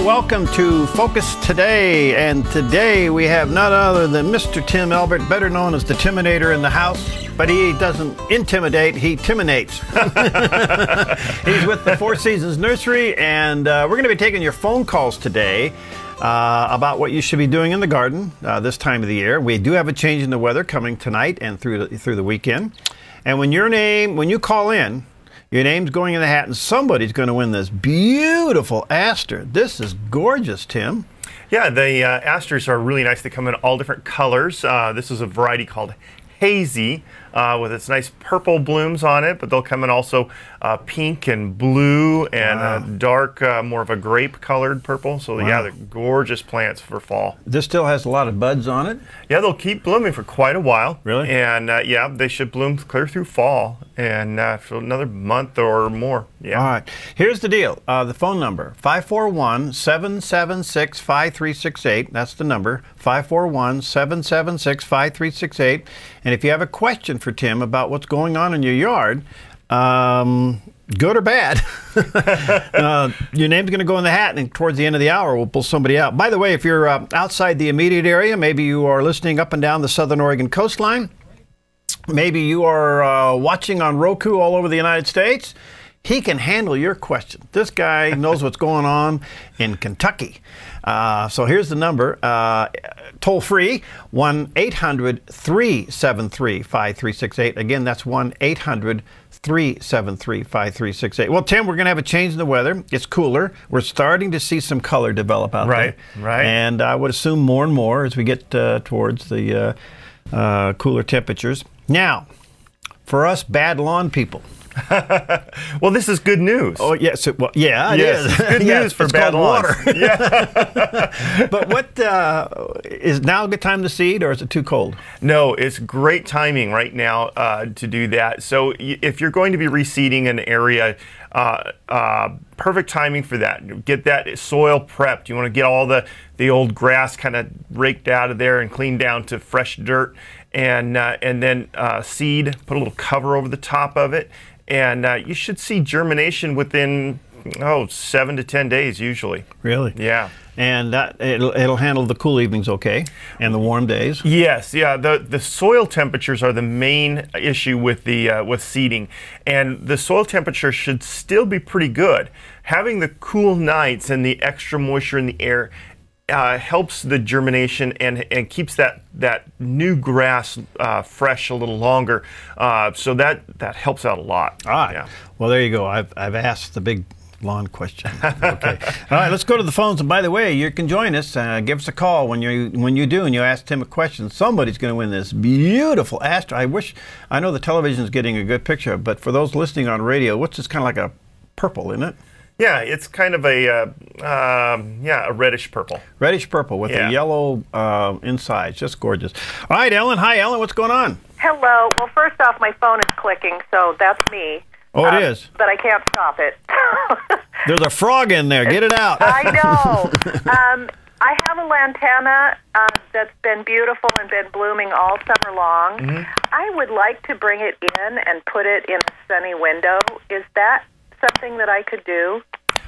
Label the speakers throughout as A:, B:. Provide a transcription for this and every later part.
A: Well, welcome to Focus Today, and today we have none other than Mr. Tim Elbert, better known as the Timinator in the house, but he doesn't intimidate, he timinates. He's with the Four Seasons Nursery, and we're going to be taking your phone calls today about what you should be doing in the garden this time of the year. We do have a change in the weather coming tonight and through the weekend, and when you call in, your name's going in the hat, and somebody's going to win this beautiful aster. This is gorgeous, Tim.
B: Yeah, the asters are really nice. They come in all different colors. This is a variety called Hazy with its nice purple blooms on it, but they'll come in also pink and blue and dark, more of a grape-colored purple. So, yeah, they're gorgeous plants for fall.
A: This still has a lot of buds on it?
B: Yeah, they'll keep blooming for quite a while.
A: Really?
B: And, yeah, they should bloom clear through fall and for another month or more. Yeah.
A: All right. Here's the deal. The phone number, 541-776-5368. That's the number, 541-776-5368. And if you have a question for Tim about what's going on in your yard, good or bad, your name's going to go in the hat, and towards the end of the hour, we'll pull somebody out. By the way, if you're outside the immediate area, maybe you are listening up and down the Southern Oregon coastline, maybe you are watching on Roku all over the United States, he can handle your question. This guy knows what's going on in Kentucky. So here's the number, toll free, 1-800-373-5368. Again, that's 1-800-373-5368. Well, Tim, we're going to have a change in the weather. It's cooler. We're starting to see some color develop out there.
B: Right.
A: And I would assume more and more as we get towards the cooler temperatures. Now, for us bad lawn people,
B: well, this is good news.
A: Oh, yes. Well, yeah, it is.
B: It's good news for bad lawns.
A: Water. Yeah. But what is now a good time to seed, or is it too cold?
B: No, it's great timing right now to do that. So if you're going to be reseeding an area, perfect timing for that. Get that soil prepped. You want to get all the old grass kind of raked out of there and cleaned down to fresh dirt, and then seed. Put a little cover over the top of it. And you should see germination within 7 to 10 days usually.
A: Really?
B: Yeah.
A: And it'll handle the cool evenings okay, and the warm days.
B: Yes, yeah. The soil temperatures are the main issue with with seeding, and the soil temperature should still be pretty good. Having the cool nights and the extra moisture in the air helps the germination and keeps that new grass fresh a little longer. So that helps out a lot.
A: All right. Yeah. Well, there you go. I've asked the big lawn question. Okay. All right. Let's go to the phones. And by the way, you can join us. Give us a call when you do, and you ask Tim a question. Somebody's going to win this beautiful aster. I know the television is getting a good picture, but for those listening on radio, what's this kind of like a purple, isn't it?
B: Yeah, it's kind of a reddish purple. Reddish purple
A: with a yellow inside. Just gorgeous. All right, Ellen. Hi, Ellen. What's going on?
C: Hello. Well, first off, my phone is clicking, so that's me.
A: Oh, it is?
C: But I can't stop it.
A: There's a frog in there. Get it out.
C: I know. I have a lantana that's been beautiful and been blooming all summer long. Mm-hmm. I would like to bring it in and put it in a sunny window. Is that something that I could do?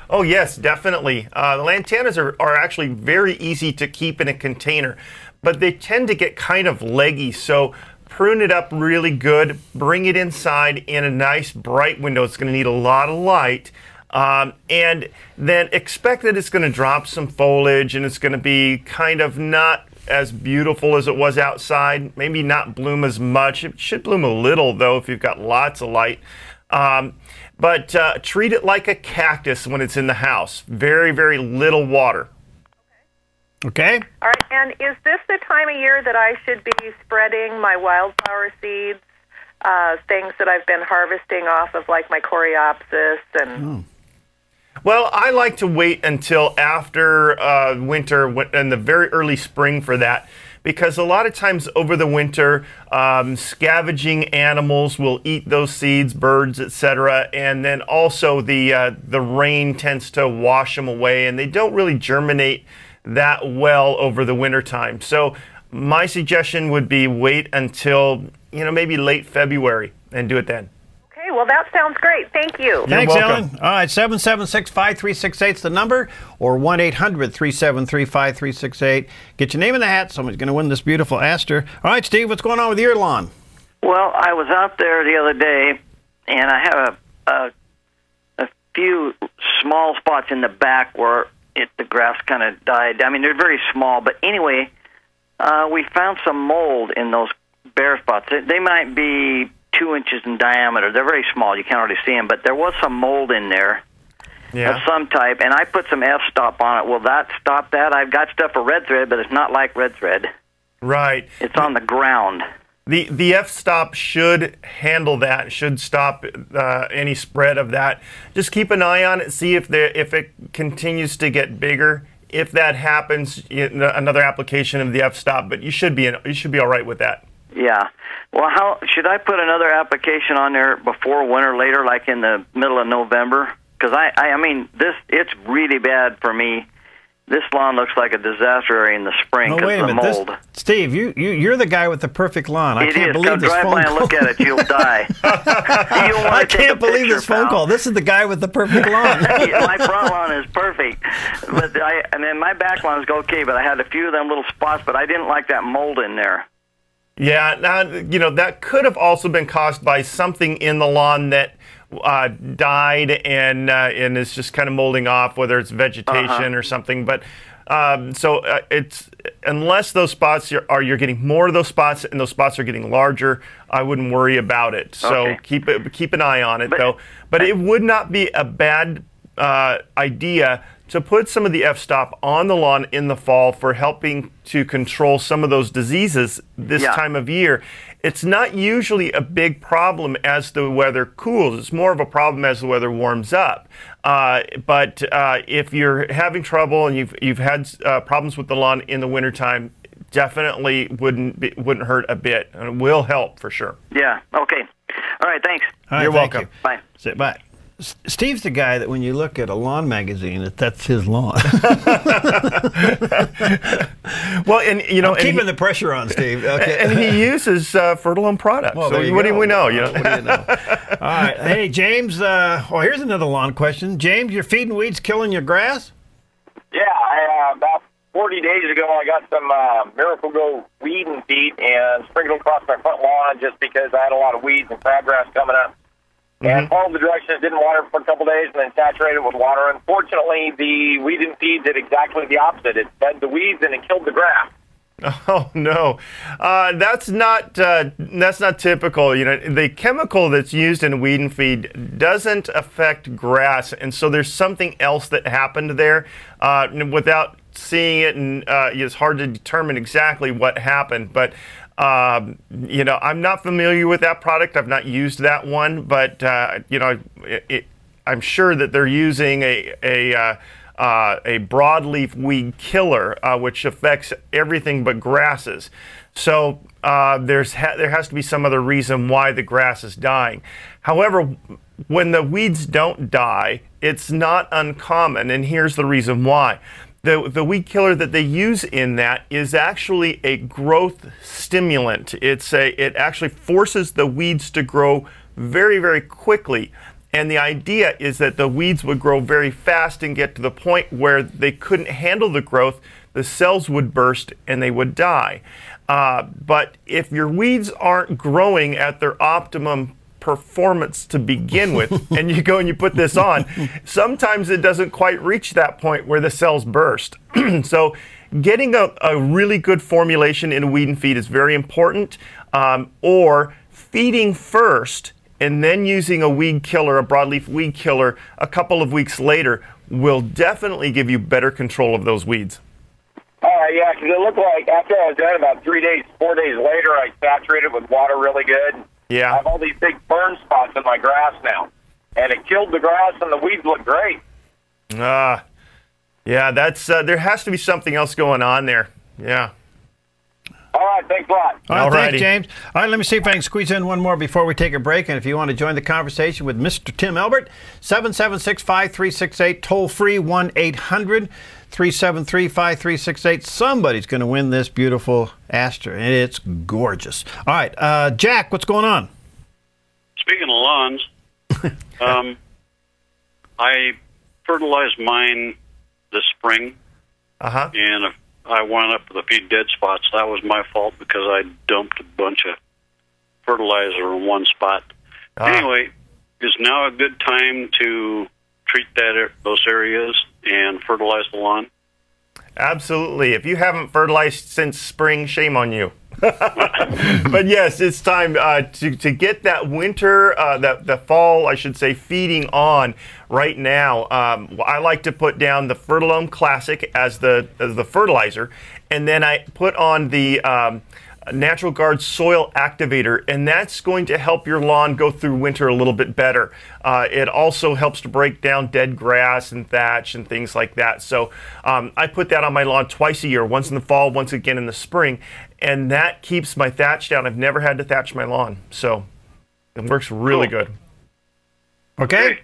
B: Oh, yes, definitely. The lantanas are actually very easy to keep in a container, but they tend to get kind of leggy, so prune it up really good, bring it inside in a nice bright window. It's going to need a lot of light, and then expect that it's going to drop some foliage, and it's going to be kind of not as beautiful as it was outside, maybe not bloom as much. It should bloom a little, though, if you've got lots of light. But treat it like a cactus when it's in the house. Very, very little water.
A: Okay.
C: All right. And is this the time of year that I should be spreading my wildflower seeds, things that I've been harvesting off of, like my coreopsis and...
B: Well, I like to wait until after winter and the very early spring for that, because a lot of times over the winter, scavenging animals will eat those seeds, birds, etc., and then also the rain tends to wash them away, and they don't really germinate that well over the winter time. So my suggestion would be wait until maybe late February and do it then.
C: well, that sounds great. Thank you.
A: Thanks,
B: welcome.
A: Ellen. All right, 776-5368 is the number, or 1-800-373-5368. Get your name in the hat. Somebody's going to win this beautiful aster. All right, Steve, what's going on with your lawn?
D: Well, I was out there the other day, and I have a few small spots in the back where the grass kind of died. I mean, they're very small, but anyway, we found some mold in those bare spots. They might be 2 inches in diameter. They're very small. You can't hardly see them, but there was some mold in there of some type, and I put some F-stop on it. Will that stop that? I've got stuff for red thread, but it's not like red thread.
B: Right.
D: It's on the ground.
B: The F-stop should handle that, should stop any spread of that. Just keep an eye on it, see if it continues to get bigger. If that happens, another application of the F-stop, but you should be all right with that.
D: Yeah. Well, how should I put another application on there before winter, later, like in the middle of November? Because I mean, it's really bad for me. This lawn looks like a disaster area in the spring because of the mold.
A: Steve, you're the guy with the perfect lawn. I can't believe this phone call.
D: Drive by and look at it, you'll die.
A: I can't believe this phone call. This is the guy with the perfect lawn.
D: My front lawn is perfect, but and then my back lawn is okay. But I had a few of them little spots, but I didn't like that mold in there.
B: Yeah, now that could have also been caused by something in the lawn that died and is just kind of molding off, whether it's vegetation or something. But it's unless those spots you're getting more of those spots and those spots are getting larger, I wouldn't worry about it. So keep an eye on it though. But it would not be a bad idea to put some of the F-stop on the lawn in the fall for helping to control some of those diseases this time of year. It's not usually a big problem as the weather cools. It's more of a problem as the weather warms up. But if you're having trouble and you've had problems with the lawn in the wintertime, definitely wouldn't hurt a bit, and it will help for sure.
D: Yeah. Okay. All right. Thanks.
A: All right,
B: You're welcome.
A: You.
D: Bye.
A: Sit back. Steve's the guy that when you look at a lawn magazine, that's his lawn.
B: Well, and
A: I'm keeping the pressure on Steve. Okay.
B: And he uses Fertilome products.
A: Well,
B: so what do we know?
A: What do you know? All right. Hey, James. Here's another lawn question. James, you're feeding weeds, killing your grass?
E: Yeah, about 40 days ago, I got some Miracle Go weed and feed and sprinkled across my front lawn just because I had a lot of weeds and crabgrass coming up. And followed the directions, didn't water for a couple days, and then saturated with water. Unfortunately, the weed and feed did exactly the opposite. It fed the weeds and it killed the grass.
B: Oh no, that's not typical. The chemical that's used in weed and feed doesn't affect grass, and so there's something else that happened there. Without seeing it, and it's hard to determine exactly what happened, but. I'm not familiar with that product. I've not used that one, but I'm sure that they're using a broadleaf weed killer, which affects everything but grasses. So there has to be some other reason why the grass is dying. However, when the weeds don't die, it's not uncommon, and here's the reason why. The weed killer that they use in that is actually a growth stimulant. It actually forces the weeds to grow very, very quickly. And the idea is that the weeds would grow very fast and get to the point where they couldn't handle the growth, the cells would burst and they would die. But if your weeds aren't growing at their optimum performance to begin with, and you go and you put this on, sometimes it doesn't quite reach that point where the cells burst. So getting a really good formulation in weed and feed is very important, or feeding first and then using a weed killer, a broadleaf weed killer, a couple of weeks later will definitely give you better control of those weeds.
E: Yeah, because it looked like after I was done, about 4 days later, I saturated with water really good.
B: Yeah.
E: I have all these big burn spots in my grass now, and it killed the grass, and the weeds look great.
B: Yeah, that's there has to be something else going on there. Yeah.
E: All right, thanks a lot.
A: All right, thanks, James. All right, let me see if I can squeeze in one more before we take a break. And if you want to join the conversation with Mr. Tim Elbert, 776-5368, toll free 1-800-373-5368. Somebody's going to win this beautiful aster, and it's gorgeous. All right, Jack, what's going on?
F: Speaking of lawns, I fertilized mine this spring, and if I wound up with a few dead spots. That was my fault because I dumped a bunch of fertilizer in one spot. Anyway, is now a good time to treat those areas and fertilize the lawn?
B: Absolutely. If you haven't fertilized since spring, shame on you. But yes, it's time to get that winter, the fall, I should say, feeding on right now. I like to put down the Fertilome Classic as the fertilizer, and then I put on the Natural Guard Soil Activator, and that's going to help your lawn go through winter a little bit better. It also helps to break down dead grass and thatch and things like that. So I put that on my lawn twice a year, once in the fall, once again in the spring, and that keeps my thatch down. I've never had to thatch my lawn, so it works really good.
A: Okay.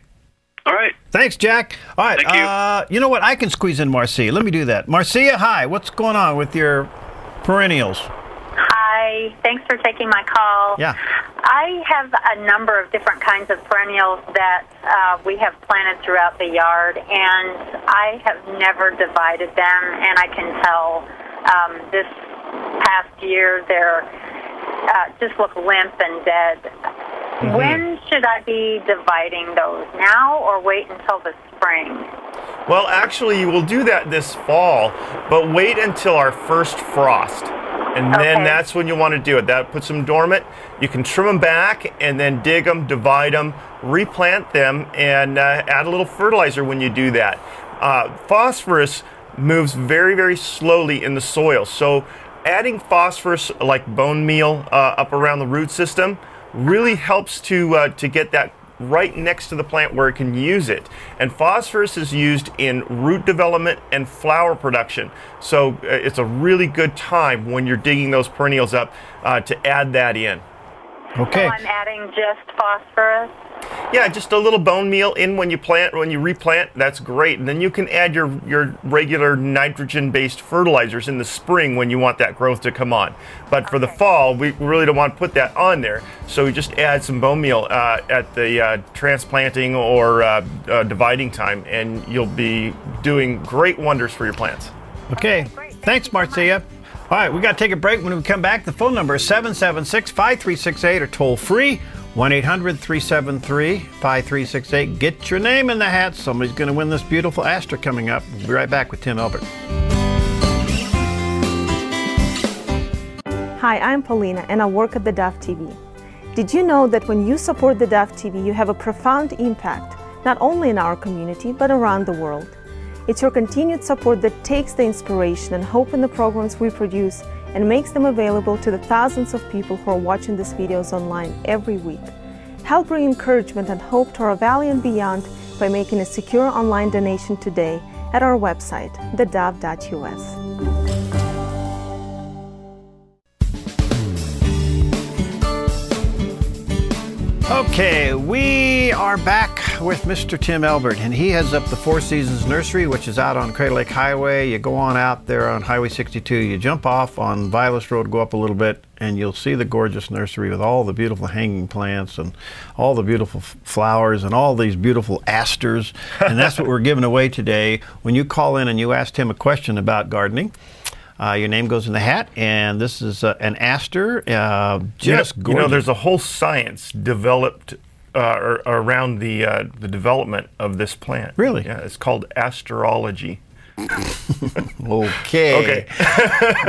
F: All right.
A: Thanks, Jack. All right.
F: Thank you.
A: You know what? I can squeeze in Marcia. Let me do that. Marcia, hi. What's going on with your perennials?
G: Hi, thanks for taking my call.
A: Yeah.
G: I have a number of different kinds of perennials that we have planted throughout the yard, and I have never divided them, and I can tell this past year they're just look limp and dead. Mm-hmm. When should I be dividing those, now or wait until the spring?
B: Well, actually, we'll do that this fall, but wait until our first frost. And then that's when you want to do it. That puts them dormant. You can trim them back and then dig them, divide them, replant them, and add a little fertilizer when you do that. Phosphorus moves very, very slowly in the soil. So adding phosphorus like bone meal up around the root system really helps to get that right next to the plant where it can use it. And phosphorus is used in root development and flower production. So it's a really good time when you're digging those perennials up to add that in.
A: Okay.
G: So I'm adding just phosphorus?
B: Yeah, just a little bone meal in when you replant, that's great. And then you can add your regular nitrogen-based fertilizers in the spring when you want that growth to come on. But for the fall, we really don't want to put that on there. So we just add some bone meal at the transplanting or dividing time, and you'll be doing great wonders for your plants.
A: Okay. Thanks, Marcia. All right, we got to take a break. When we come back, the phone number is 776-5368 or toll free 1-800-373-5368. Get your name in the hat. Somebody's going to win this beautiful aster coming up. We'll be right back with Tim Elbert.
H: Hi, I'm Paulina, and I work at theDove TV. Did you know that when you support theDove TV, you have a profound impact, not only in our community, but around the world? It's your continued support that takes the inspiration and hope in the programs we produce and makes them available to the thousands of people who are watching these videos online every week. Help bring encouragement and hope to our valley and beyond by making a secure online donation today at our website, thedove.us.
A: Okay, we are back with Mr. Tim Elbert, and he heads up the Four Seasons Nursery, which is out on Crater Lake Highway. You go on out there on Highway 62, you jump off on Vilas Road, go up a little bit, and you'll see the gorgeous nursery with all the beautiful hanging plants and all the beautiful flowers and all these beautiful asters. And that's what we're giving away today. When you call in and you ask Tim a question about gardening, your name goes in the hat, and this is an aster, just gorgeous.
B: You know, there's a whole science developed around the development of this plant.
A: Really?
B: Yeah, it's called asterology.
A: Okay. All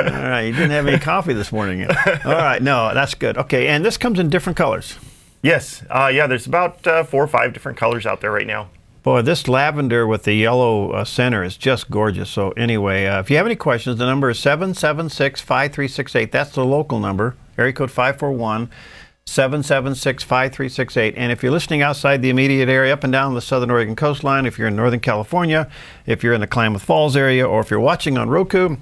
A: right, you didn't have any coffee this morning yet. All right, no, that's good. Okay, and this comes in different colors.
B: Yes, yeah, there's about 4 or 5 different colors out there right now.
A: Boy, this lavender with the yellow center is just gorgeous. So anyway, if you have any questions, the number is 776-5368. That's the local number, area code 541-776-5368. And if you're listening outside the immediate area, up and down the southern Oregon coastline, if you're in Northern California, if you're in the Klamath Falls area, or if you're watching on Roku,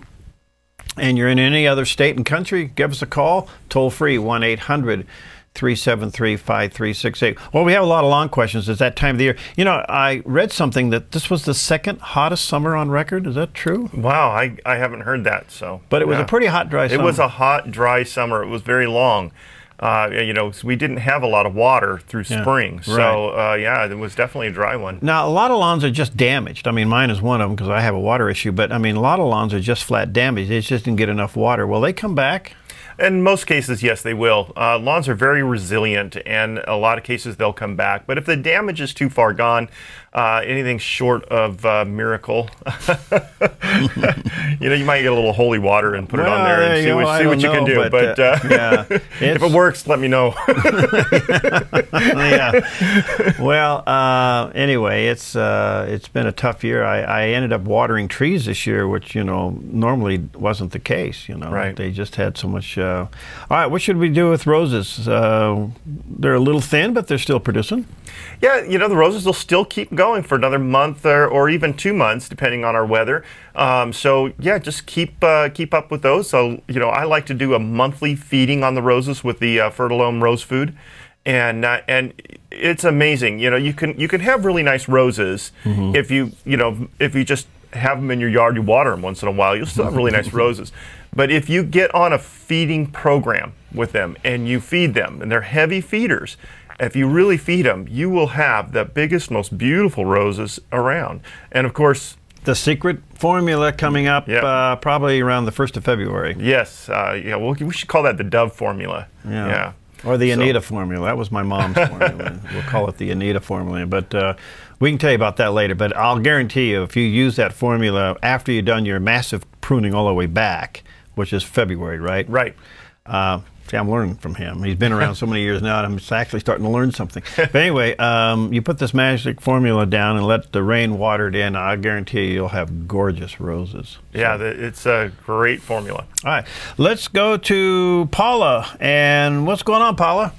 A: and you're in any other state and country, give us a call, toll free, 1-800-373-5368. Well, we have a lot of long questions. It's that time of the year. You know, I read something that this was the second hottest summer on record. Is that true?
B: Wow, I haven't heard that. So,
A: but it was a pretty hot, dry summer.
B: It was a hot, dry summer. It was very long. we didn't have a lot of water through spring. So, yeah, it was definitely a dry one.
A: Now, a lot of lawns are just damaged. I mean, mine is one of them because I have a water issue. But, I mean, a lot of lawns are just flat damaged. They just didn't get enough water. Will they come back?
B: In most cases, yes, they will. Lawns are very resilient, and a lot of cases they'll come back. But if the damage is too far gone, anything short of miracle, you might get a little holy water and put it on there and see what you can do. But if it works, let me know.
A: Well, anyway, it's been a tough year. I ended up watering trees this year, which normally wasn't the case.
B: Right.
A: They just had so much. All right, what should we do with roses? They're a little thin, but they're still producing.
B: Yeah, the roses will still keep going for another month or even 2 months, depending on our weather. So yeah, just keep up with those. So I like to do a monthly feeding on the roses with the Fertilome rose food, and it's amazing. You can have really nice roses if you just have them in your yard, you water them once in a while, you'll still have really nice roses. But if you get on a feeding program with them and you feed them, and they're heavy feeders, if you really feed them, you will have the biggest, most beautiful roses around. And of course,
A: the secret formula coming up probably around the 1st of February.
B: Yes, we should call that the Dove formula. Yeah.
A: Or the Anita formula. That was my mom's formula. We'll call it the Anita formula. But we can tell you about that later. But I'll guarantee you, if you use that formula after you've done your massive pruning all the way back, which is February, right?
B: Right.
A: See, I'm learning from him. He's been around so many years now, and I'm actually starting to learn something. But anyway, you put this magic formula down and let the rain water it in. I guarantee you'll have gorgeous roses.
B: Yeah, it's a great formula.
A: All right, let's go to Paula. And what's going on, Paula?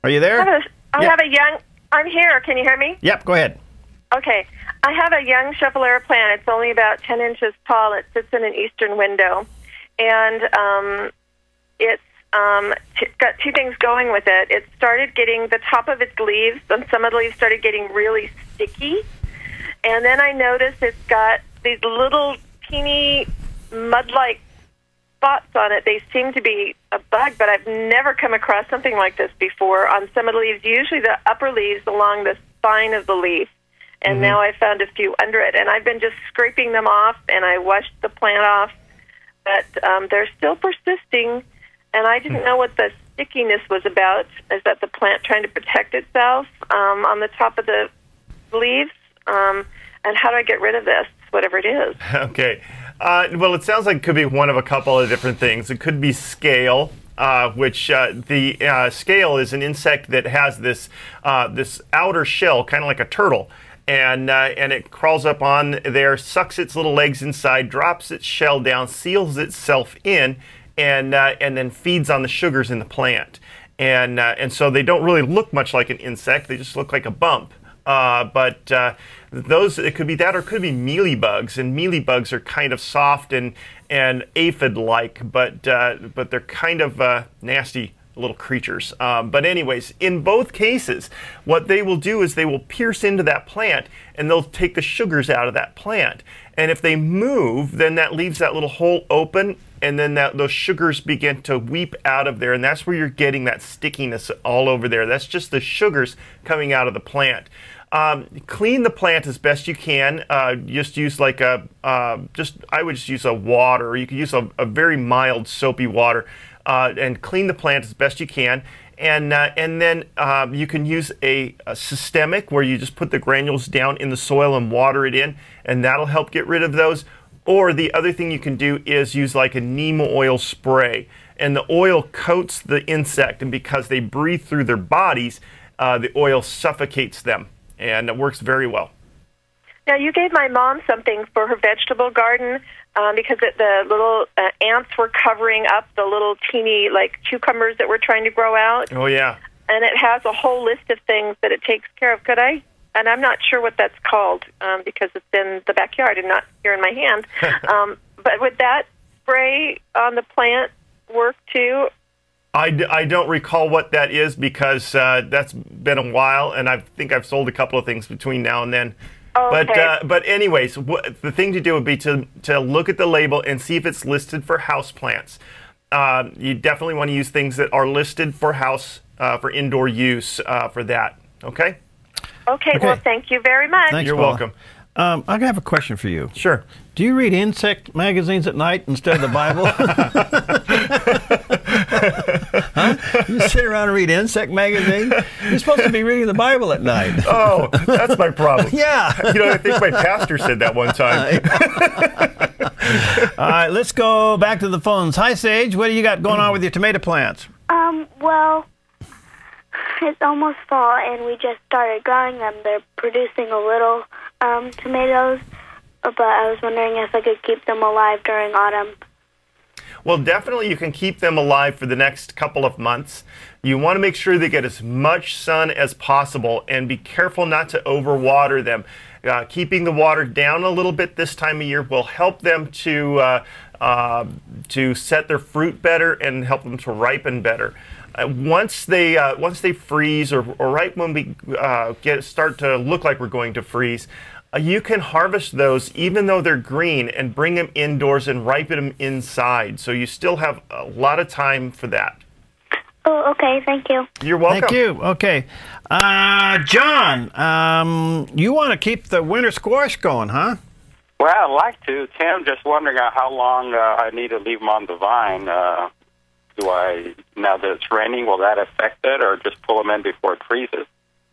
A: Are you there?
I: I'm here. Can you hear me?
A: Yep, go ahead.
I: Okay. I have a young Chevalier plant. It's only about 10 inches tall. It sits in an eastern window. And it's got two things going with it. It started getting the top of its leaves, and some of the leaves started getting really sticky. And then I noticed it's got these little teeny mud-like spots on it. They seem to be a bug, but I've never come across something like this before on some of the leaves, usually the upper leaves along the spine of the leaf. And now I found a few under it. And I've been just scraping them off, and I washed the plant off. But they're still persisting, and I didn't know what the stickiness was about. Is that the plant trying to protect itself on the top of the leaves? And how do I get rid of this, whatever it is?
B: Okay. Well, it sounds like it could be one of a couple of different things. It could be scale, which the scale is an insect that has this outer shell, kind of like a turtle. And it crawls up on there, sucks its little legs inside, drops its shell down, seals itself in, and then feeds on the sugars in the plant. And so they don't really look much like an insect; they just look like a bump. But it could be that, or it could be mealybugs. And mealybugs are kind of soft and aphid-like, but they're kind of nasty little creatures. But anyways, in both cases, what they will do is they will pierce into that plant and they'll take the sugars out of that plant. And if they move, then that leaves that little hole open, and then those sugars begin to weep out of there, and that's where you're getting that stickiness all over there. That's just the sugars coming out of the plant. Clean the plant as best you can. Just use like I would just use a water. You could use a very mild soapy water. And clean the plant as best you can, and then you can use a systemic where you just put the granules down in the soil and water it in, and that'll help get rid of those. Or the other thing you can do is use like a neem oil spray, and the oil coats the insect, and because they breathe through their bodies, the oil suffocates them, and it works very well.
I: Now, you gave my mom something for her vegetable garden because the little ants were covering up the little teeny, like, cucumbers that we're trying to grow out.
B: Oh, yeah.
I: And it has a whole list of things that it takes care of. Could I? And I'm not sure what that's called because it's in the backyard and not here in my hand. But would that spray on the plant work, too?
B: I don't recall what that is because that's been a while, and I think I've sold a couple of things between now and then.
I: Okay.
B: But anyways, the thing to do would be to look at the label and see if it's listed for houseplants. you definitely want to use things that are listed for for indoor use for that. Okay?
I: Okay, well, thank you very much.
A: Thanks,
B: You're
A: Paula.
B: welcome.
A: I have a question for you.
B: Sure.
A: Do you read insect magazines at night instead of the Bible? Huh? You sit around and read insect magazines? You're supposed to be reading the Bible at night.
B: Oh, that's my problem.
A: Yeah.
B: I think my pastor said that one time.
A: All right, let's go back to the phones. Hi, Sage. What do you got going on with your tomato plants?
J: Well, it's almost fall, and we just started growing them. They're producing a little tomatoes, but I was wondering if I could keep them alive during autumn.
B: Well, definitely you can keep them alive for the next couple of months. You want to make sure they get as much sun as possible, and be careful not to overwater them. Keeping the water down a little bit this time of year will help them to set their fruit better and help them to ripen better. Once they freeze, or right when we start to look like we're going to freeze, you can harvest those even though they're green and bring them indoors and ripen them inside. So you still have a lot of time for that.
J: Oh, okay. Thank you.
B: You're welcome.
A: Thank you. Okay. John, you want to keep the winter squash going, huh?
K: Well, I'd like to. Tim, just wondering how long I need to leave them on the vine. Now that it's raining, will that affect it, or just pull them in before it freezes?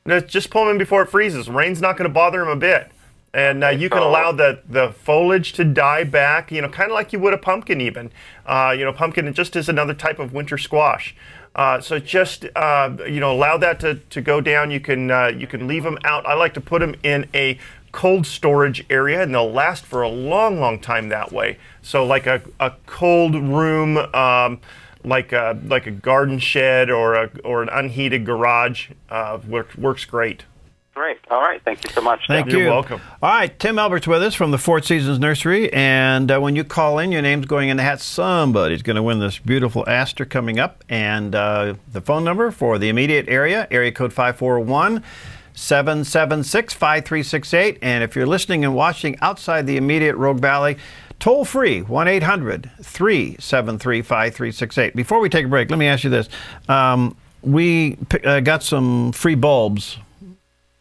B: No, just pull them in before it freezes. Rain's not going to bother them a bit. And you can allow the foliage to die back, kind of like you would a pumpkin even. Pumpkin just is another type of winter squash. So just, allow that to go down. You can leave them out. I like to put them in a cold storage area, and they'll last for a long, long time that way. So like a cold room, like a garden shed or an unheated garage works great.
K: Great. All right. Thank you so much.
A: Thank you.
B: You're welcome.
A: All right. Tim Elbert's with us from the Four Seasons Nursery. And when you call in, your name's going in the hat. Somebody's going to win this beautiful aster coming up. And the phone number for the immediate area code 541-776-5368. And if you're listening and watching outside the immediate Rogue Valley, toll free, 1-800-373-5368. Before we take a break, let me ask you this. We got some free bulbs.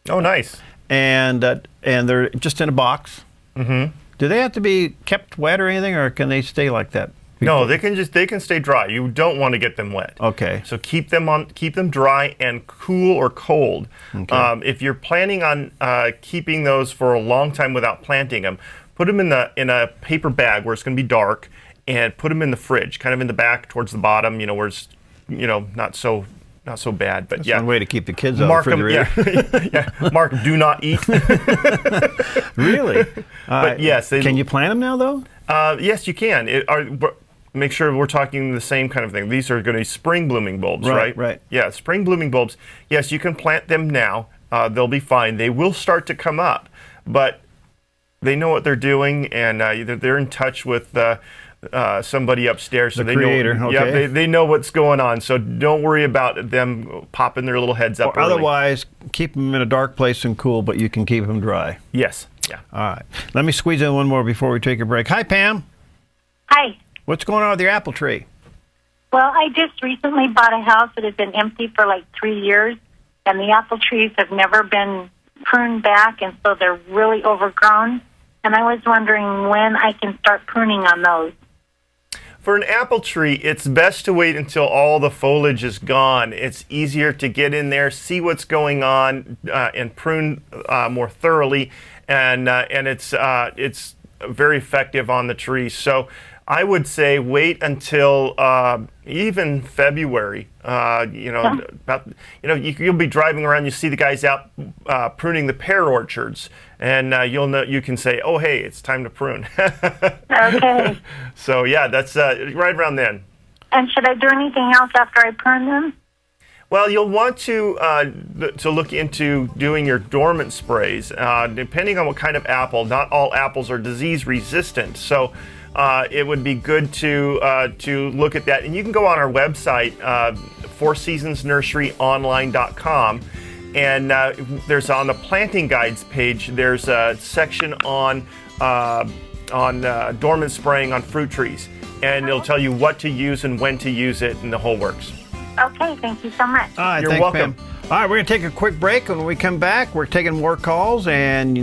B: Oh, nice.
A: And they're just in a box.
B: Mm-hmm.
A: Do they have to be kept wet or anything, or can they stay like that?
B: No, they can stay dry. You don't want to get them wet.
A: Okay.
B: So keep them dry and cool or cold.
A: Okay.
B: If you're planning on keeping those for a long time without planting them, put them in a paper bag where it's going to be dark, and put them in the fridge, kind of in the back towards the bottom, where it's not so bad. But
A: That's one way to keep the kids out of the refrigerator.
B: Yeah. Mark, do not eat.
A: Really?
B: But yes.
A: Can you plant them now, though?
B: Yes, you can. Make sure we're talking the same kind of thing. These are going to be spring blooming bulbs, right?
A: Right.
B: Yeah, spring blooming bulbs. Yes, you can plant them now. They'll be fine. They will start to come up, but they know what they're doing, and they're in touch with somebody upstairs. So
A: the creator.
B: Know,
A: okay.
B: Yeah, they know what's going on. So don't worry about them popping their little heads up.
A: Or otherwise, keep them in a dark place and cool, but you can keep them dry.
B: Yes. Yeah.
A: All right. Let me squeeze in one more before we take a break. Hi, Pam.
L: Hi.
A: What's going on with your apple tree?
L: Well, I just recently bought a house that has been empty for like 3 years, and the apple trees have never been pruned back, and so they're really overgrown. And I was wondering when I can start pruning on those.
B: For an apple tree, it's best to wait until all the foliage is gone. It's easier to get in there, see what's going on, and prune more thoroughly, and it's very effective on the tree. So I would say wait until even February. You'll be driving around, you see the guys out pruning the pear orchards, and you can say, oh, hey, it's time to prune.
L: Okay.
B: So yeah, that's right around then.
L: And should I do anything else after I prune them?
B: Well, you'll want to look into doing your dormant sprays, depending on what kind of apple. Not all apples are disease resistant, so it would be good to look at that. And you can go on our website, fourseasonsnurseryonline.com, and there's on the planting guides page, there's a section on dormant spraying on fruit trees. and it'll tell you what to use and when to use it and the whole works.
L: Okay, thank you so much.
A: All right,
B: You're
A: thanks,
B: welcome.
A: Pam. All right, we're going to take a quick break. When we come back, we're taking more calls. And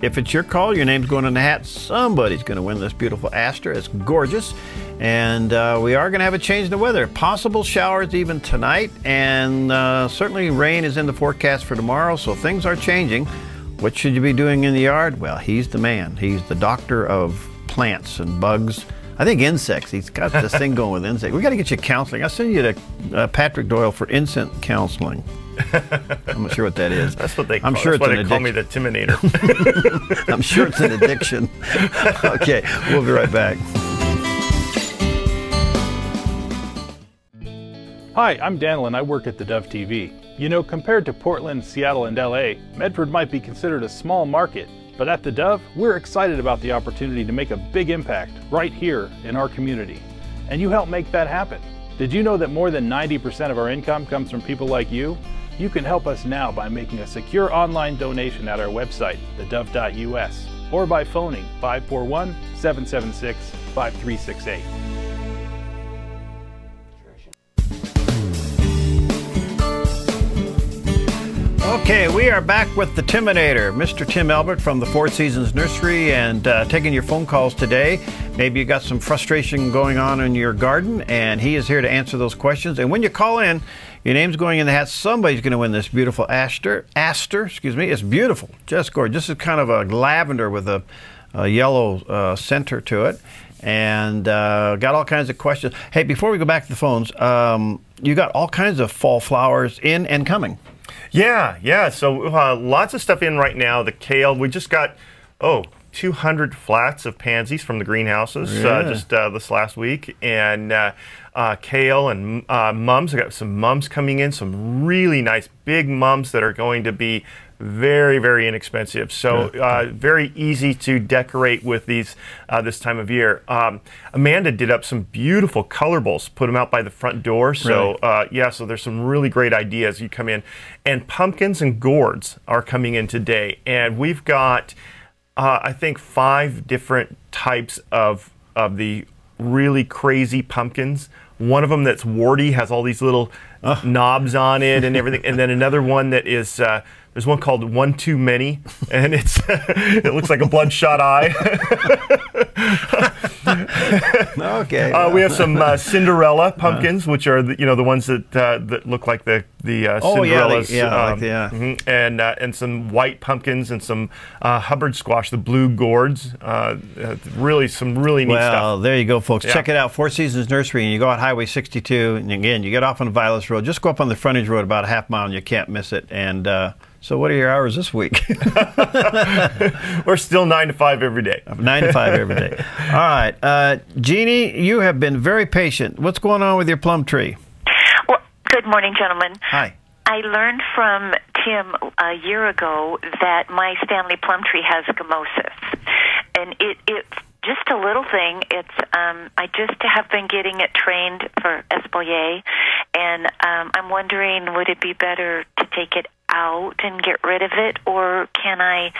A: if it's your call, your name's going in the hat. Somebody's going to win this beautiful aster. It's gorgeous. And we are going to have a change in the weather. Possible showers even tonight. And certainly rain is in the forecast for tomorrow. So things are changing. What should you be doing in the yard? Well, he's the man. He's the doctor of plants and bugs. I think insects. He's got this thing going with insects. We got to get you counseling. I'll send you to Patrick Doyle for insect counseling. I'm not sure what that is.
B: That's what they call,
A: I'm sure
B: that's why
A: it's
B: they call me the Timinator.
A: I'm sure it's an addiction. Okay, we'll be right back.
M: Hi, I'm Daniel and I work at theDove TV. You know, compared to Portland, Seattle, and LA, Medford might be considered a small market, but at theDove, we're excited about the opportunity to make a big impact right here in our community. And you help make that happen. Did you know that more than 90% of our income comes from people like you? You can help us now by making a secure online donation at our website, thedove.us, or by phoning 541-776-5368.
A: Okay, we are back with the Timinator, Mr. Tim Elbert from the Four Seasons Nursery, and taking your phone calls today. Maybe you got some frustration going on in your garden, and he is here to answer those questions. And when you call in, your name's going in the hat. Somebody's going to win this beautiful aster. It's beautiful, just gorgeous. This is kind of a lavender with a yellow center to it, and got all kinds of questions. Hey, before we go back to the phones, you got all kinds of fall flowers in and coming.
B: Yeah. So lots of stuff in right now. The kale, we just got, 200 flats of pansies from the greenhouses just this last week. And kale and mums. I got some mums coming in, some really nice big mums that are going to be very, very inexpensive. So very easy to decorate with these this time of year. Amanda did up some beautiful color bowls, put them out by the front door. So so there's some really great ideas. You come in, and pumpkins and gourds are coming in today, and we've got I think 5 different types of the really crazy pumpkins. One of them that's warty, has all these little knobs on it and everything, and then another one that is there's one called One Too Many, and it's it looks like a bloodshot eye.
A: Okay.
B: We have some Cinderella pumpkins, which are the ones that look like the Cinderellas. And some white pumpkins and some Hubbard squash, the blue gourds. Really, some really neat stuff.
A: Well, there you go, folks. Check it out, Four Seasons Nursery, and you go out Highway 62, and again, you get off on Vilas Road. Just go up on the frontage road about a half mile, and you can't miss it. And so what are your hours this week?
B: We're still 9 to 5 every day.
A: 9 to 5 every day. All right. Jeannie, you have been very patient. What's going on with your plum tree?
N: Well, good morning, gentlemen.
A: Hi.
N: I learned from Tim a year ago that my Stanley plum tree has scamosis. And it's just a little thing. It's I just have been getting it trained for espalier, and I'm wondering, would it be better to take it out and get rid of it, or can I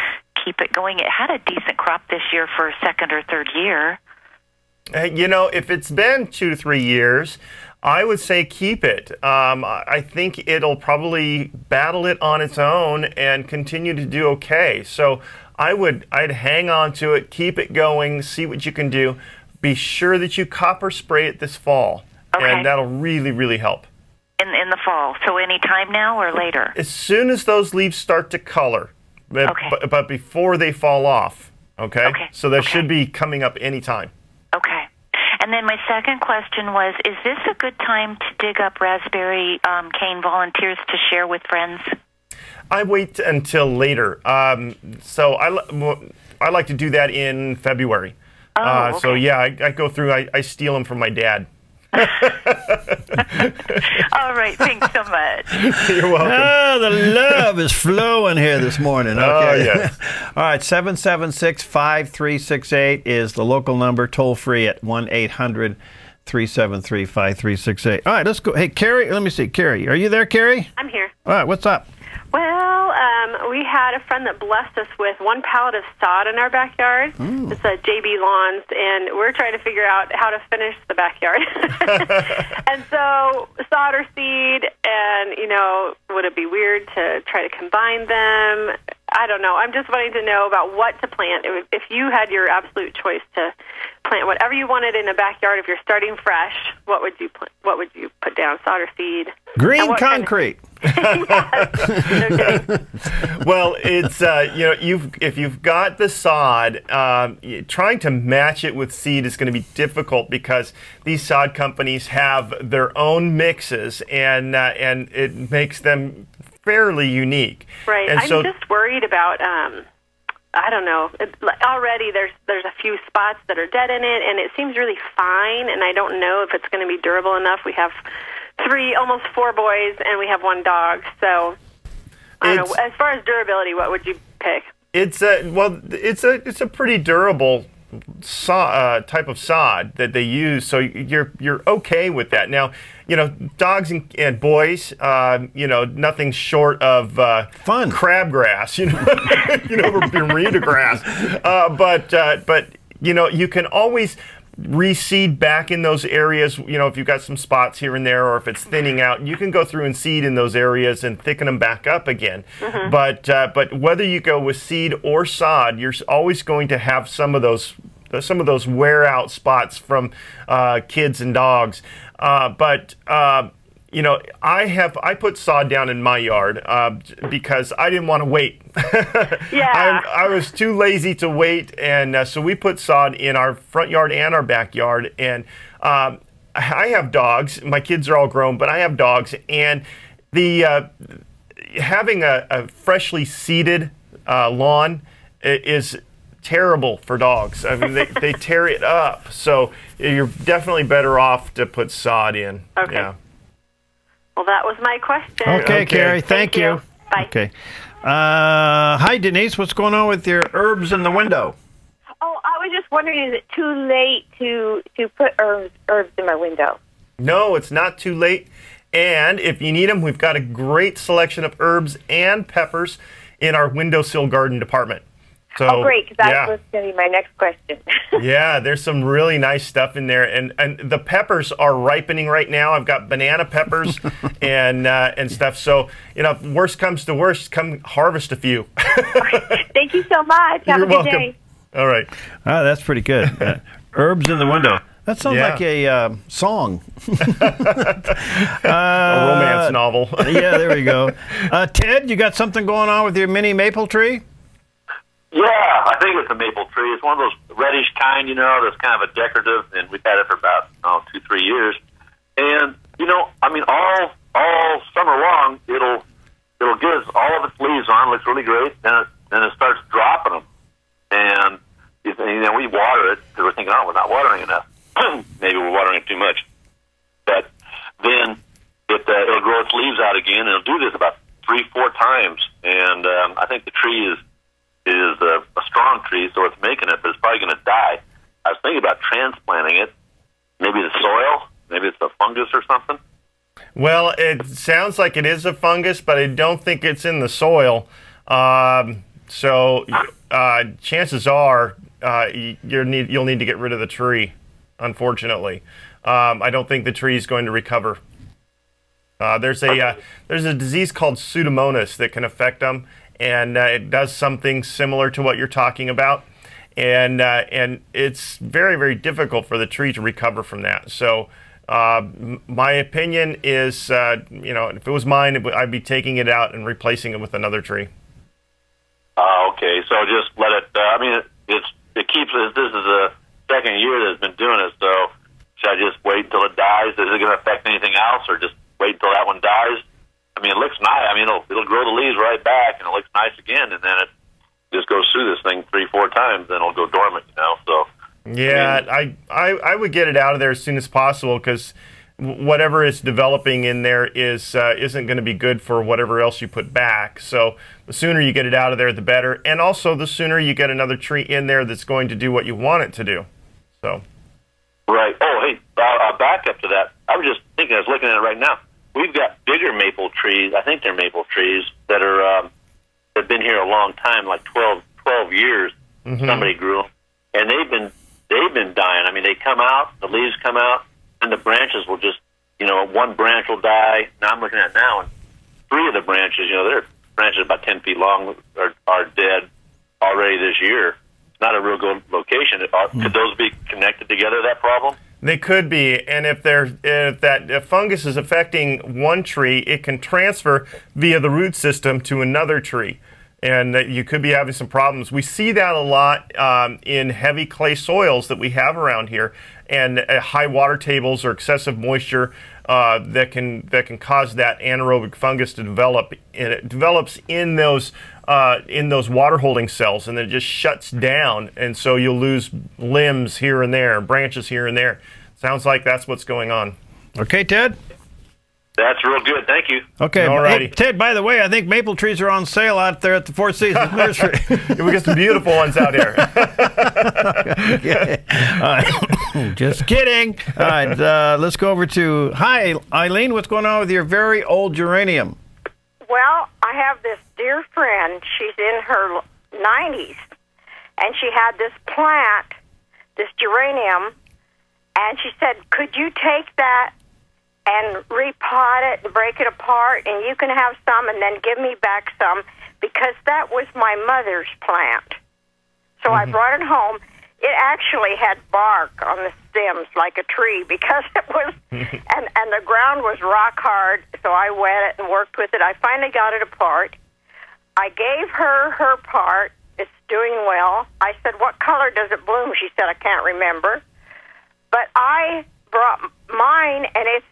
N: keep it going? It had a decent crop this year for a second or third year.
B: If it's been 2 to 3 years, I would say keep it. I think it'll probably battle it on its own and continue to do okay. So I'd hang on to it, keep it going, see what you can do. Be sure that you copper spray it this fall, and that'll really, really help.
N: In the fall, so any time now or later?
B: As soon as those leaves start to color, but before they fall off. Okay. So that should be coming up any time.
N: Okay. And then my second question was, is this a good time to dig up raspberry cane volunteers to share with friends?
B: I wait until later. So I like to do that in February. So yeah, I go through, I steal them from my dad.
N: All right, thanks so much.
B: You're welcome.
A: The love is flowing here this morning. Okay.
B: Oh, yes.
A: All right, 776-5368 is the local number, toll free at 1-800-373-5368. All right, let's go. Hey, Carrie, let me see. Carrie, are you there, Carrie?
O: I'm here.
A: All right, what's up?
O: Well,
I: We had a friend that blessed us with 1 pallet of sod in our backyard. It's a JB Lawns, and we're trying to figure out how to finish the backyard. And so sod or seed, and, you know, would it be weird to try to combine them? I don't know. I'm just wanting to know about what to plant. If you had your absolute choice to plant whatever you wanted in a backyard, if you're starting fresh, what would you put down, sod or seed?
A: Green concrete.
B: Well, it's you know, if you've got the sod, trying to match it with seed is going to be difficult because these sod companies have their own mixes, and it makes them fairly unique.
I: Right.
B: And
I: I'm
B: so,
I: just worried about. I don't know. Already there's a few spots that are dead in it, and it seems really fine. And I don't know if it's going to be durable enough. We have almost 4 boys, and we have 1 dog. So I don't know. As far as durability, what would you pick? It's a pretty durable type of sod that they use, so you're okay with that. Now, you know, dogs and boys, you know, nothing short of fun crabgrass, you know, Bermuda grass, but you know, you can always reseed back in those areas. You know, if you've got some spots here and there, or if it's thinning out, you can go through and seed in those areas and thicken them back up again. But whether you go with seed or sod, you're always going to have some of those wear out spots from kids and dogs. You know, I put sod down in my yard because I didn't want to wait. I was too lazy to wait, and so we put sod in our front yard and our backyard. And I have dogs. My kids are all grown, but I have dogs. And the having a freshly seeded lawn is terrible for dogs. I mean, they tear it up. So you're definitely better off to put sod in. Okay.
B: Yeah.
I: Well, that was my question.
A: Okay, Carrie, thank you.
I: Bye.
A: Okay. Hi, Denise. What's going on with your herbs in the window?
O: Oh, I was just wondering, is it too late to put herbs in my window?
B: No, it's not too late. And if you need them, we've got a great selection of herbs and peppers in our windowsill garden department. So,
O: great, because that was going to be my next question.
B: Yeah, there's some really nice stuff in there, and the peppers are ripening right now. I've got banana peppers and stuff. So, you know, worst comes to worst, come harvest a few.
O: Thank you so much. Have
B: You're
O: a good
B: welcome.
O: day.
B: All right.
A: That's pretty good. Herbs in the window. That sounds like a song.
B: A romance novel.
A: Yeah, there we go. Ted, you got something going on with your mini maple tree?
P: Yeah, I think it's a maple tree. It's one of those reddish kind, you know, that's kind of a decorative, and we've had it for about 2-3 years. And you know, I mean, all summer long, it'll give all of its leaves on. Looks really great. Then it starts dropping them, and you know, we water it because we're thinking, oh, we're not watering enough. Maybe we're watering it too much. But then it'll grow its leaves out again, and it'll do this about 3-4 times. And I think the tree is a strong tree, so it's making it, but it's probably going to die. I was thinking about transplanting it. Maybe the soil, maybe it's a fungus or something.
B: Well, it sounds like it is a fungus, but I don't think it's in the soil. So chances are you'll need to get rid of the tree, unfortunately. I don't think the tree is going to recover. There's a disease called Pseudomonas that can affect them, and it does something similar to what you're talking about, and it's very, very difficult for the tree to recover from that. So my opinion is, you know, if it was mine, I'd be taking it out and replacing it with another tree.
P: Okay, so just let it. I mean, it keeps. This is the second year that it's been doing it. So should I just wait until it dies? Is it going to affect anything else, or just wait until that one dies? I mean, it looks nice. I mean, it'll grow the leaves right back, and it looks nice again, and then it just goes through this thing 3-4 times, then it'll go dormant, you know. So
B: yeah, I would get it out of there as soon as possible, because whatever is developing in there isn't going to be good for whatever else you put back. So the sooner you get it out of there, the better, and also the sooner you get another tree in there that's going to do what you want it to do. So
P: right. Oh, hey, back up to that. I was just thinking. I was looking at it right now. We've got bigger maple trees. I think they're maple trees that are have been here a long time, like 12 years. Somebody grew them, and they've been dying. I mean, they come out, the leaves come out, and the branches will just, one branch will die. Now I'm looking at now, and 3 of the branches, they're branches about 10 feet long, are dead already this year. Not a real good location. Could those be connected together, that problem?
B: They could be, and if that fungus is affecting one tree, it can transfer via the root system to another tree, and you could be having some problems. We see that a lot in heavy clay soils that we have around here, and high water tables or excessive moisture that can cause that anaerobic fungus to develop, and it develops in those water holding cells, and then it just shuts down, and so you'll lose limbs here and there, branches here and there. Sounds like that's what's going on.
A: Okay, Ted?
P: That's real good. Thank you.
A: Okay.
B: Alrighty.
A: Hey, Ted, by the way, I think maple trees are on sale out there at the Four Seasons Nursery.
B: We got some beautiful ones out here.
A: Just kidding. All right, let's go over to, hi, Eileen, what's going on with your very old geranium?
Q: Well, I have this dear friend. She's in her 90s, and she had this plant, this geranium, and she said, could you take that and repot it and break it apart, and you can have some and then give me back some, because that was my mother's plant. So I brought it home. It actually had bark on the stems like a tree, because it was, and the ground was rock hard, so I wet it and worked with it. I finally got it apart. I gave her her part. It's doing well. I said, what color does it bloom? She said, I can't remember. But I brought mine, and it's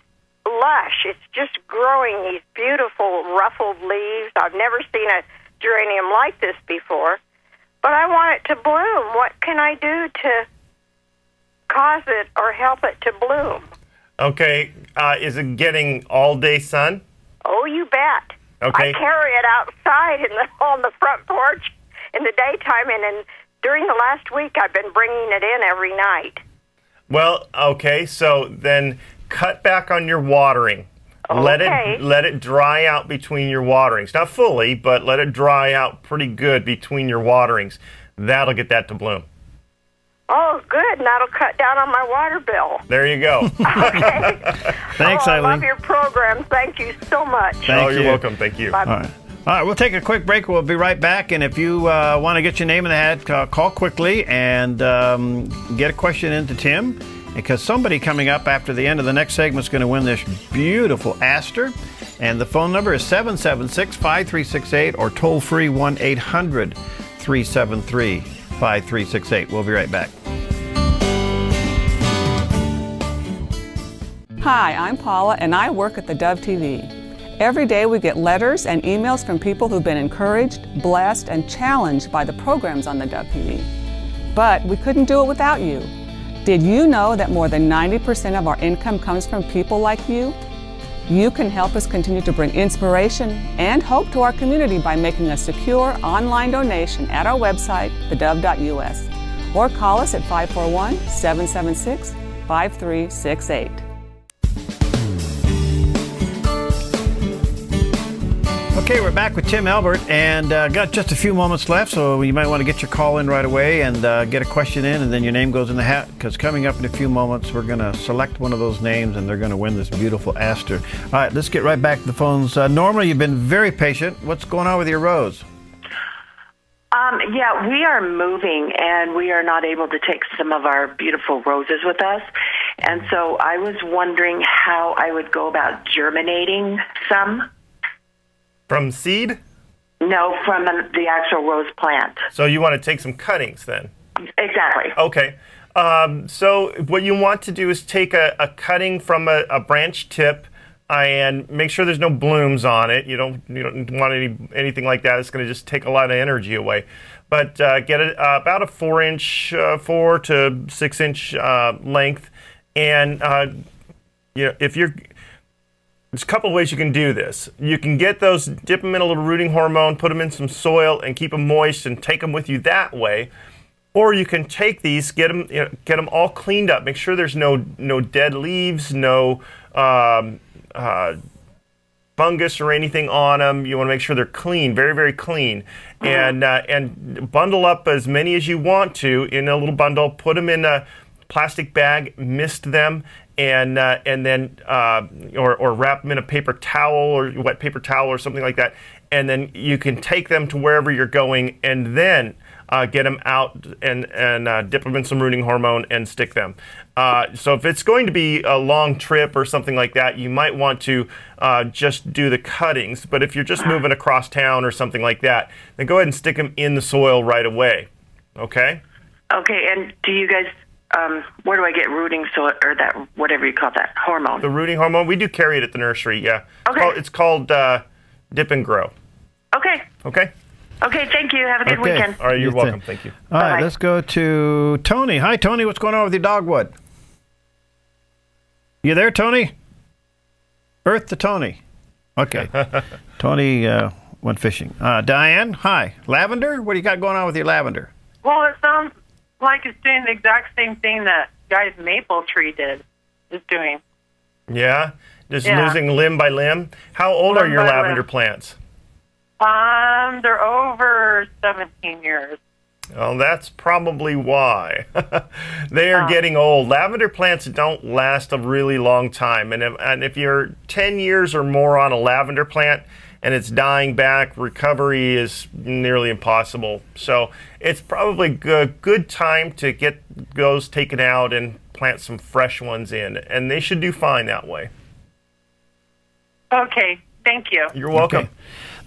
Q: lush. It's just growing these beautiful ruffled leaves. I've never seen a geranium like this before. But I want it to bloom. What can I do to cause it or help it to bloom?
B: Okay. Is it getting all-day sun?
Q: Oh, you bet.
B: Okay.
Q: I carry it outside on the front porch in the daytime, and then during the last week I've been bringing it in every night.
B: Well, okay, so then cut back on your watering.
Q: Okay.
B: Let it dry out between your waterings. Not fully, but let it dry out pretty good between your waterings. That'll get that to bloom.
Q: Oh, good. And that'll cut down on my water bill.
B: There you go.
Q: Okay.
A: Thanks,
Q: I
A: Eileen.
Q: love your program. Thank you so much.
B: You're welcome. Thank you.
Q: Bye.
A: All right. All right, we'll take a quick break. We'll be right back. And if you want to get your name in the hat, call quickly and get a question into Tim, because somebody coming up after the end of the next segment is going to win this beautiful aster. And the phone number is 776-5368 or toll-free 1-800-373-5368. We'll be right back.
R: Hi, I'm Paula, and I work at theDove TV. Every day we get letters and emails from people who've been encouraged, blessed, and challenged by the programs on theDove TV. But we couldn't do it without you. Did you know that more than 90% of our income comes from people like you? You can help us continue to bring inspiration and hope to our community by making a secure online donation at our website, thedove.us, or call us at 541-776-5368.
A: Okay, we're back with Tim Elbert, and got just a few moments left, so you might want to get your call in right away and get a question in, and then your name goes in the hat, because coming up in a few moments, we're going to select one of those names, and they're going to win this beautiful aster. All right, let's get right back to the phones. Norma, you've been very patient. What's going on with your rose?
S: Yeah, we are moving, and we are not able to take some of our beautiful roses with us. And so I was wondering how I would go about germinating some.
B: From seed?
S: No, from the actual rose plant.
B: So you want to take some cuttings then?
S: Exactly.
B: Okay. So what you want to do is take a cutting from a branch tip and make sure there's no blooms on it. You don't want anything like that. It's going to just take a lot of energy away. But get it about a 4 to 6 inch length, and if you're there's a couple of ways you can do this. You can get those, dip them in a little rooting hormone, put them in some soil, and keep them moist, and take them with you that way. Or you can take these, get them all cleaned up. Make sure there's no dead leaves, no fungus or anything on them. You want to make sure they're clean, very, very clean. And bundle up as many as you want to in a little bundle. Put them in a plastic bag, mist them, and then or wrap them in a paper towel or wet paper towel or something like that. And then you can take them to wherever you're going, and then get them out and dip them in some rooting hormone and stick them. So if it's going to be a long trip or something like that, you might want to just do the cuttings. But if you're just moving across town or something like that, then go ahead and stick them in the soil right away. Okay?
S: Okay, and do you guys, where do I get rooting soil, or that, whatever you call that, hormone?
B: The rooting hormone, we do carry it at the nursery, yeah.
S: Okay.
B: It's called Dip and Grow.
S: Okay.
B: Okay?
S: Okay, thank you. Have a good weekend.
B: All right, you're welcome. Thank you.
A: All right, let's go to Tony. Hi, Tony. What's going on with your dogwood? You there, Tony? Earth to Tony. Okay. Tony went fishing. Diane, hi. Lavender? What do you got going on with your lavender?
T: Well, it sounds like it's doing the exact same thing that guy's maple tree is doing.
B: Yeah? Just losing limb by limb? How old are your lavender plants?
T: They're over 17 years.
B: Well, that's probably why. They are getting old. Lavender plants don't last a really long time. And if you're 10 years or more on a lavender plant and it's dying back, recovery is nearly impossible. So it's probably a good time to get those taken out and plant some fresh ones in. And they should do fine that way.
T: Okay, thank you.
B: You're welcome.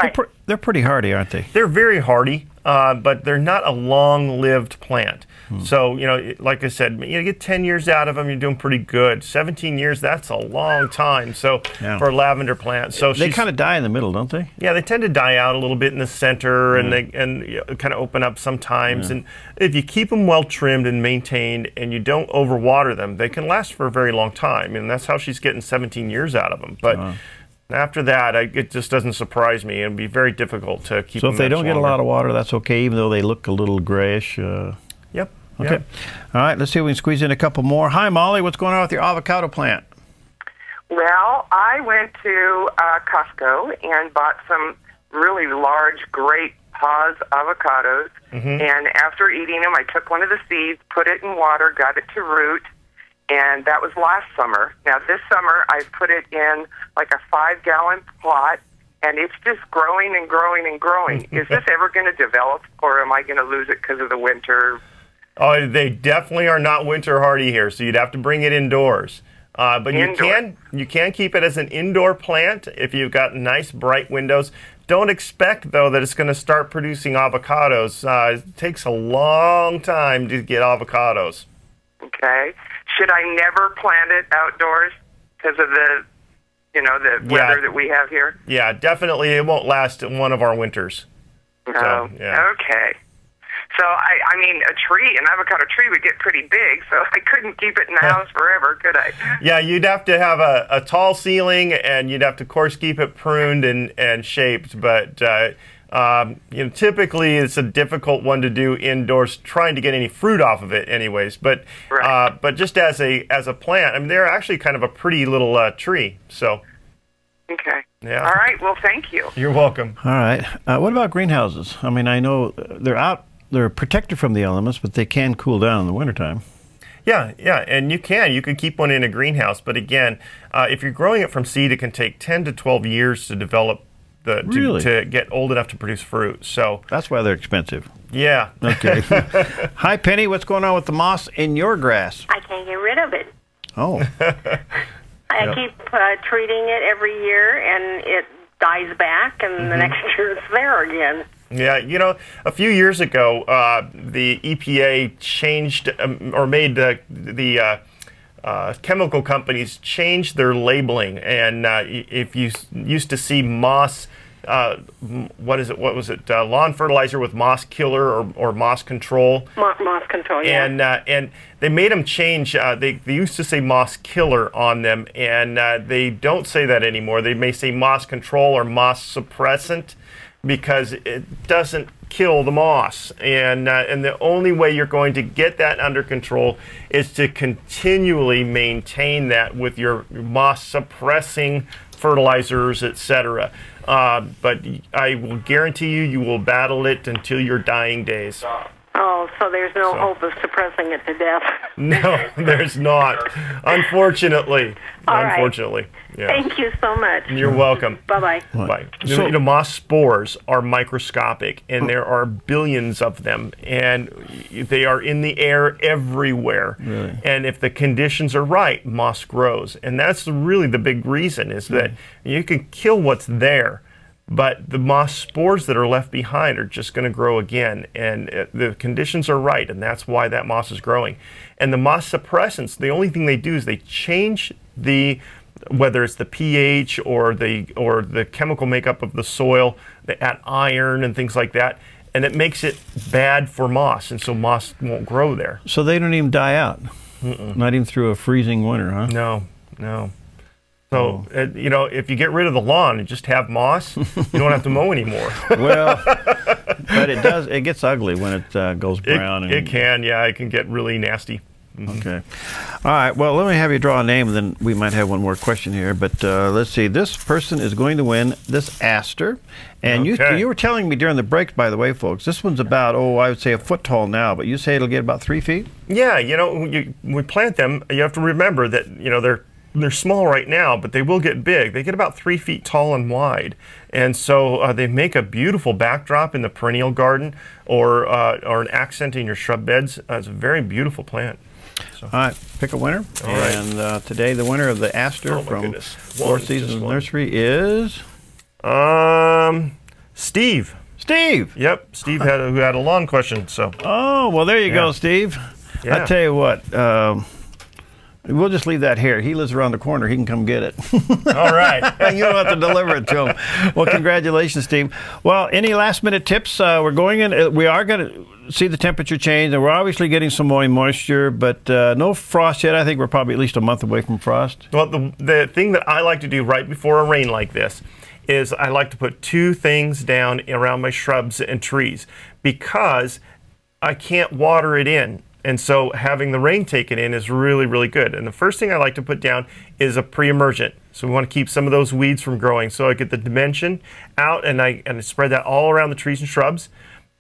A: Okay. They're pretty hardy, aren't they?
B: They're very hardy, but they're not a long-lived plant. So, you know, like I said, you get 10 years out of them, you're doing pretty good. 17 years, that's a long time. So for a lavender plant, so
A: they kind of die in the middle, don't they?
B: Yeah, they tend to die out a little bit in the center, and they kind of open up sometimes. And if you keep them well trimmed and maintained, and you don't overwater them, they can last for a very long time. And that's how she's getting 17 years out of them. But after that, it just doesn't surprise me. It'd be very difficult to keep them.
A: So if they don't get a lot of water, that's okay, even though they look a little grayish.
B: Yep.
A: Okay.
B: Yep.
A: All right, let's see if we can squeeze in a couple more. Hi, Molly. What's going on with your avocado plant?
U: Well, I went to Costco and bought some really large, great Paz avocados. And after eating them, I took one of the seeds, put it in water, got it to root. And that was last summer. Now, this summer, I've put it in like a 5-gallon pot, and it's just growing and growing and growing. Is this ever going to develop, or am I going to lose it because of the winter?
B: Oh, they definitely are not winter hardy here, so you'd have to bring it indoors. But you can keep it as an indoor plant if you've got nice, bright windows. Don't expect, though, that it's going to start producing avocados. It takes a long time to get avocados.
U: Okay. Should I never plant it outdoors because of the, the weather that we have here?
B: Yeah, definitely. It won't last one of our winters.
U: Okay. So, I mean, an avocado tree would get pretty big, so I couldn't keep it in the house forever, could I?
B: Yeah, you'd have to have a tall ceiling, and you'd have to, of course, keep it pruned and shaped, but typically it's a difficult one to do indoors, trying to get any fruit off of it anyways. But but just as a plant, I mean, they're actually kind of a pretty little tree. So
U: okay.
B: Yeah.
U: All right. Well, thank you.
B: You're welcome.
A: All right. What about greenhouses? I mean, I know they're protected from the elements, but they can cool down in the wintertime.
B: Yeah, and you could keep one in a greenhouse. But again, if you're growing it from seed, it can take 10 to 12 years to develop to get old enough to produce fruit. So
A: that's why they're expensive.
B: Yeah.
A: Okay. Hi, Penny. What's going on with the moss in your grass?
V: I can't get rid of it.
A: Oh.
V: I keep treating it every year, and it dies back, and the next year it's there again.
B: Yeah, a few years ago, the EPA changed or made the chemical companies change their labeling, and if you used to see moss, what was it? Lawn fertilizer with moss killer or moss control.
V: Moss control, yeah.
B: And they made them change. They used to say moss killer on them, and they don't say that anymore. They may say moss control or moss suppressant, because it doesn't kill the moss. And the only way you're going to get that under control is to continually maintain that with your moss suppressing fertilizers, etc. But I will guarantee you will battle it until your dying days.
V: Oh, so there's no hope of suppressing it to death.
B: No, there's not. Unfortunately.
V: All right.
B: Unfortunately. Yeah.
V: Thank you so much.
B: You're welcome.
V: Bye-bye.
B: Bye.
A: So,
B: moss spores are microscopic, and there are billions of them, and they are in the air everywhere.
A: Really?
B: And if the conditions are right, moss grows. And that's really the big reason, is that you can kill what's there, but the moss spores that are left behind are just going to grow again, and the conditions are right, and that's why that moss is growing. And the moss suppressants, the only thing they do is they change whether it's the pH or the chemical makeup of the soil, they add iron and things like that, and it makes it bad for moss, and so moss won't grow there.
A: So they don't even die out? Not even through a freezing winter, huh?
B: No, no. So, you know, if you get rid of the lawn and just have moss, you don't have to mow anymore.
A: Well, but it gets ugly when it goes brown.
B: It can, yeah, it can get really nasty.
A: Okay. All right, well, let me have you draw a name, and then we might have one more question here. But let's see, this person is going to win this aster. And you were telling me during the break, by the way, folks, this one's about, I would say a foot tall now, but you say it'll get about 3 feet?
B: Yeah, you know, when we plant them, you have to remember that, you know, they're small right now, but they will get big. They get about 3 feet tall and wide, and so they make a beautiful backdrop in the perennial garden, or an accent in your shrub beds. It's a very beautiful plant. So.
A: All right, pick a winner.
B: All right.
A: And today the winner of the aster from Four Seasons Nursery is
B: Steve.
A: Steve.
B: Yep, Steve who had a lawn question. So.
A: Oh well, there you go, Steve.
B: Yeah.
A: I tell you what. We'll just leave that here. He lives around the corner. He can come get it.
B: All right.
A: You don't have to deliver it to him. Well, congratulations, Steve. Well, any last-minute tips? We are going to see the temperature change, and we're obviously getting some more moisture, but no frost yet. I think we're probably at least a month away from frost.
B: Well, the thing that I like to do right before a rain like this is I like to put 2 things down around my shrubs and trees, because I can't water it in. And so having the rain taken in is really, really good. And the first thing I like to put down is a pre-emergent. So we want to keep some of those weeds from growing. So I get the dimension out, and I spread that all around the trees and shrubs.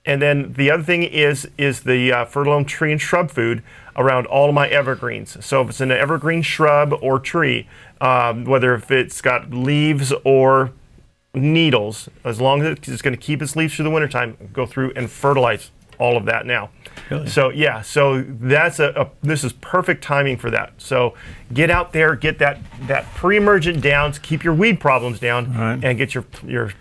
B: And then the other thing is the Fertilome tree and shrub food around all of my evergreens. So if it's an evergreen shrub or tree, whether if it's got leaves or needles, as long as it's going to keep its leaves through the wintertime, go through and fertilize all of that now.
A: Really?
B: So yeah, so that's this is perfect timing for that. So get out there, get that pre-emergent down to keep your weed problems down, and get your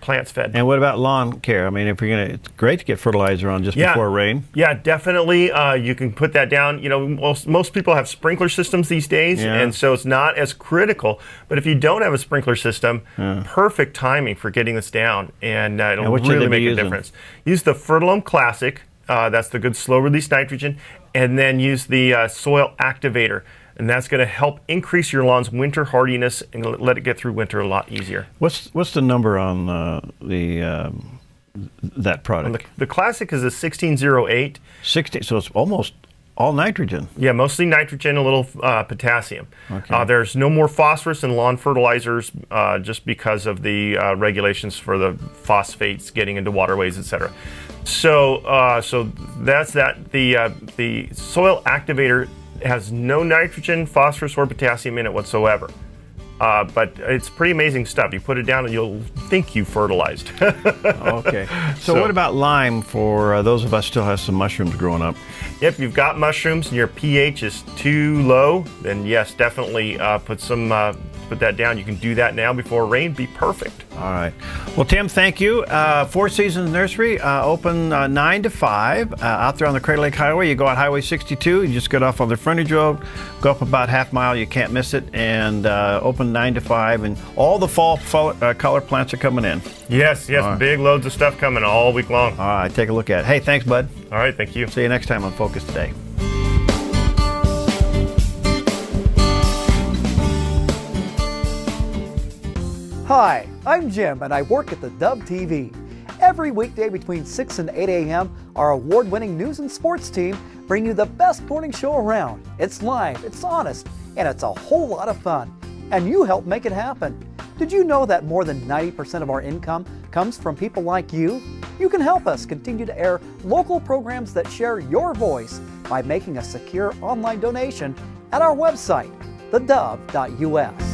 B: plants fed.
A: And what about lawn care? I mean, if you're it's great to get fertilizer on just before rain.
B: Yeah, definitely. You can put that down. You know, most people have sprinkler systems these days, and so it's not as critical. But if you don't have a sprinkler system, perfect timing for getting this down, and it'll really make a difference. Use the Fertilome Classic. That's the good slow-release nitrogen, and then use the soil activator, and that's going to help increase your lawn's winter hardiness and let it get through winter a lot easier.
A: What's the number on that product?
B: The Classic is a 1608.
A: 16, so it's almost all nitrogen.
B: Yeah, mostly nitrogen, a little potassium.
A: Okay.
B: There's no more phosphorus in lawn fertilizers just because of the regulations for the phosphates getting into waterways, etc. So, so that's that. The soil activator has no nitrogen, phosphorus, or potassium in it whatsoever. But it's pretty amazing stuff. You put it down and you'll think you fertilized.
A: Okay. So what about lime for those of us still have some mushrooms growing up?
B: If you've got mushrooms and your pH is too low, then yes, definitely put that down. You can do that now before rain. Be perfect.
A: All right. Well, Tim, thank you. Four Seasons Nursery, open 9 to 5 out there on the Crater Lake Highway. You go out Highway 62, you just get off on the frontage road, go up about half mile, you can't miss it, and open 9 to 5, and all the fall color plants are coming in.
B: Yes, yes, big loads of stuff coming all week long.
A: All right, take a look at it. Hey, thanks, bud.
B: All right, thank you.
A: See you next time on Focus Today.
C: Hi, I'm Jim, and I work at theDove TV. Every weekday between 6 and 8 a.m., our award-winning news and sports team bring you the best morning show around. It's live, it's honest, and it's a whole lot of fun. And you help make it happen. Did you know that more than 90% of our income comes from people like you? You can help us continue to air local programs that share your voice by making a secure online donation at our website, theDove.us.